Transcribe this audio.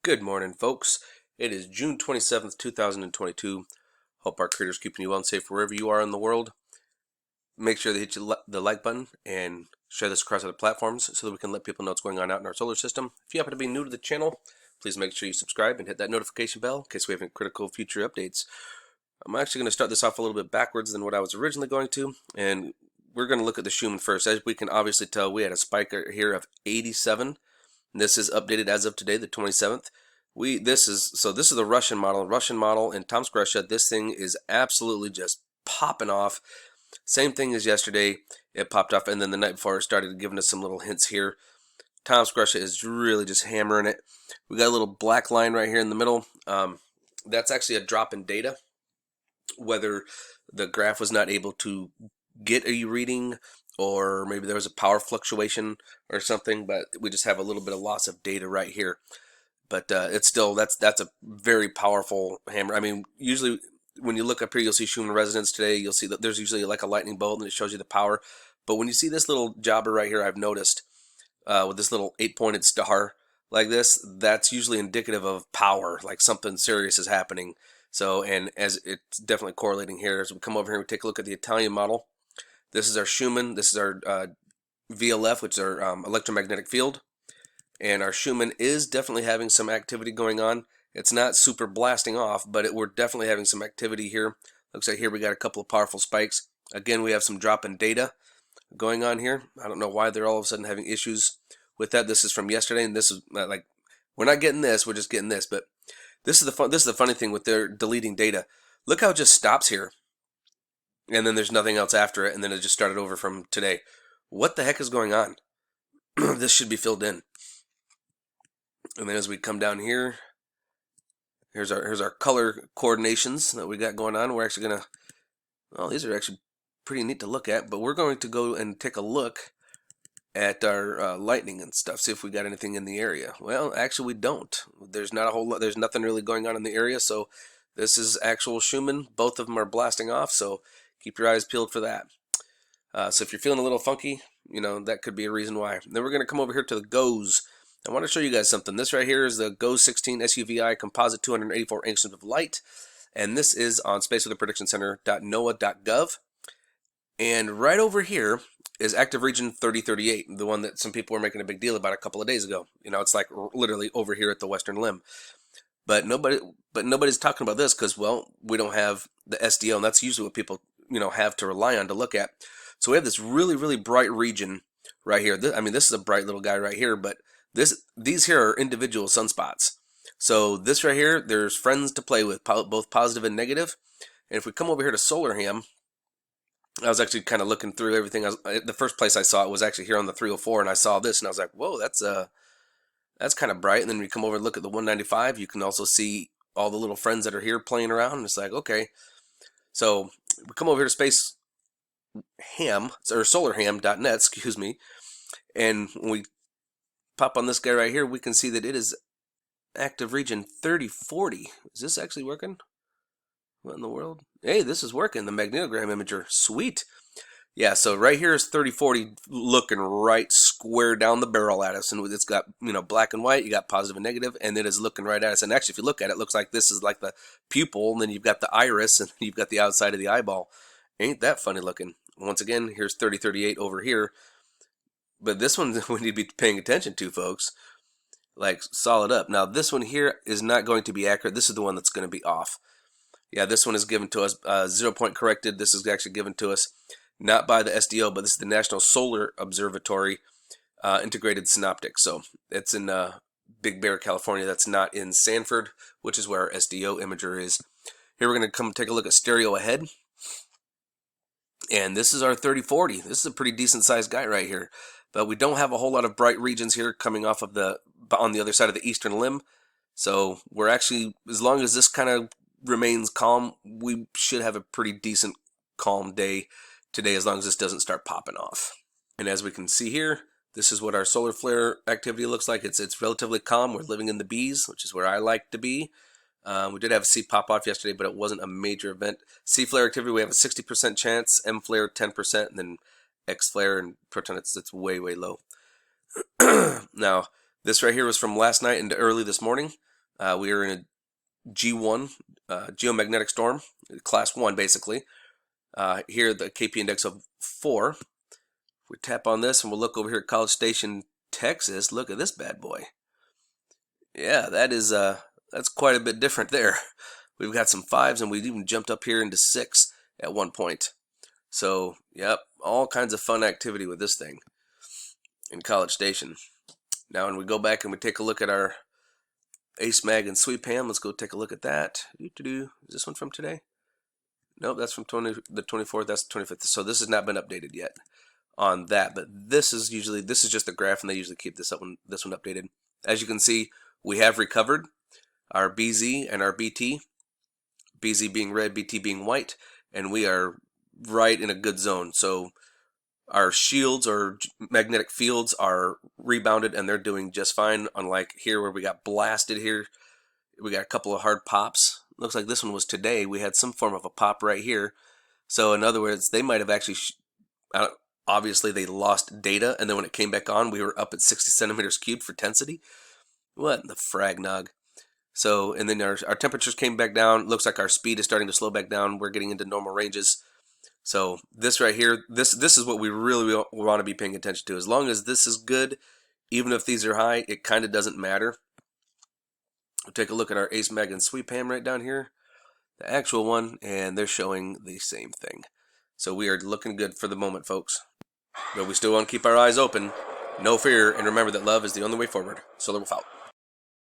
Good morning, folks. It is June 27th, 2022. Hope our creator's keeping you well and safe wherever you are in the world. Make sure to hit the like button and share this across other platforms so that we can let people know what's going on out in our solar system. If you happen to be new to the channel, please make sure you subscribe and hit that notification bell in case we have any critical future updates. I'm actually going to start this off a little bit backwards than what I was originally going to, and we're going to look at the Schumann first. As we can obviously tell, we had a spike here of 87. This is updated as of today, the 27th. This is the Russian model. In Tomsk, Russia. This thing is absolutely just popping off. Same thing as yesterday. It popped off, and then the night before it started giving us some little hints here. Tomsk, Russia is really just hammering it. We got a little black line right here in the middle. That's actually a drop in data. Whether the graph was not able to get a reading, or maybe there was a power fluctuation or something, but we just have a little bit of loss of data right here. But it's still, that's a very powerful hammer. I mean, usually when you look up here, you'll see Schumann resonance today. You'll see that there's usually like a lightning bolt and it shows you the power. But when you see this little jobber right here, I've noticed with this little 8-pointed star like this, that's usually indicative of power, like something serious is happening. So, and as it's definitely correlating here, as we come over here and we take a look at the Italian model. This is our Schumann. This is our VLF, which is our electromagnetic field. And our Schumann is definitely having some activity going on. It's not super blasting off, but we're definitely having some activity here. Looks like here we got a couple of powerful spikes. Again, we have some drop in data going on here. I don't know why they're all of a sudden having issues with that. This is from yesterday, and this is like, we're not getting this, we're just getting this. But this is the funny thing with their deleting data. Look how it just stops here, and then there's nothing else after it, and then it just started over from today. What the heck is going on? This should be filled in. And then as we come down here, here's our color coordinations that we got going on. We're actually gonna, well, these are actually pretty neat to look at, but we're going to go and take a look at our lightning and stuff, see if we got anything in the area. Well, actually we don't. There's not a whole lot, there's nothing really going on in the area, so this is actual Schumann. Both of them are blasting off, so keep your eyes peeled for that. So if you're feeling a little funky, you know, that could be a reason why. Then we're going to come over here to the GOES. I want to show you guys something. This right here is the GOES 16 SUVI Composite 284 Angstroms of Light. And this is on spaceweatherpredictioncenter.noaa.gov. And right over here is active region 3038, the one that some people were making a big deal about a couple of days ago. You know, it's like literally over here at the western limb. But nobody's talking about this because, well, we don't have the SDO, and that's usually what people, you know, have to rely on to look at. So we have this really, really bright region right here. I mean, this is a bright little guy right here, but these here are individual sunspots. So this right here, there's friends to play with, both positive and negative. And if we come over here to SolarHam, I was actually kind of looking through everything. The first place I saw it was actually here on the 304, and I saw this, and I was like, whoa, that's kind of bright. And then we come over and look at the 195. You can also see all the little friends that are here playing around. And it's like, okay. So we come over here to Space Ham, or SolarHam.net, excuse me, and when we pop on this guy right here, we can see that it is active region 3040. Is this actually working? What in the world? Hey, this is working. The magnetogram imager, sweet. Yeah, so right here is 3040 looking right square down the barrel at us, and it's got, you know, black and white. You got positive and negative, and it is looking right at us. And actually, if you look at it, it looks like this is like the pupil, and then you've got the iris, and you've got the outside of the eyeball. Ain't that funny looking? Once again, here's 3038 over here. But this one we need to be paying attention to, folks. Like, solid up. Now, this one here is not going to be accurate. This is the one that's going to be off. Yeah, this one is given to us 0 point corrected. This is actually given to us not by the SDO, but this is the National Solar Observatory Integrated Synoptics. So it's in Big Bear, California. That's not in Sanford, which is where our SDO imager is. Here we're going to come take a look at stereo ahead. And this is our 3040. This is a pretty decent sized guy right here. But we don't have a whole lot of bright regions here coming off of on the other side of the eastern limb. So we're actually, as long as this kind of remains calm, we should have a pretty decent calm day today, as long as this doesn't start popping off. And as we can see here, this is what our solar flare activity looks like. It's relatively calm. We're living in the B's, which is where I like to be. We did have a C pop off yesterday, but it wasn't a major event. C flare activity, we have a 60% chance, M flare 10%, and then X flare and proton, it's way, way low. Now, this right here was from last night into early this morning. We are in a G1 geomagnetic storm, class 1 basically. Here the KP index of 4. If we tap on this and we'll look over here at College Station, Texas, look at this bad boy. Yeah, that's quite a bit different there. We've got some 5s and we even jumped up here into 6 at one point. So, yep, all kinds of fun activity with this thing in College Station. Now, when we go back and we take a look at our Ace Mag and Sweep Ham, let's go take a look at that. Is this one from today? Nope, that's from the 24th. That's the 25th. So this has not been updated yet on that. But this is just a graph, and they usually keep this one updated. As you can see, we have recovered our BZ and our BT. BZ being red, BT being white, and we are right in a good zone. So our shields or magnetic fields are rebounded and they're doing just fine, unlike here where we got blasted here. We got a couple of hard pops. Looks like this one was today. We had some form of a pop right here. So in other words, they might have actually, obviously they lost data, and then when it came back on, we were up at 60 centimeters cubed for tensity. What in the frag nog? So, and then our temperatures came back down. Looks like our speed is starting to slow back down. We're getting into normal ranges. So this right here, this is what we really want to be paying attention to. As long as this is good, even if these are high, it kind of doesn't matter. We'll take a look at our Ace Mag and Sweep Ham right down here, the actual one, and they're showing the same thing. So we are looking good for the moment, folks. But we still want to keep our eyes open. No fear, and remember that love is the only way forward. Solar Wolf out.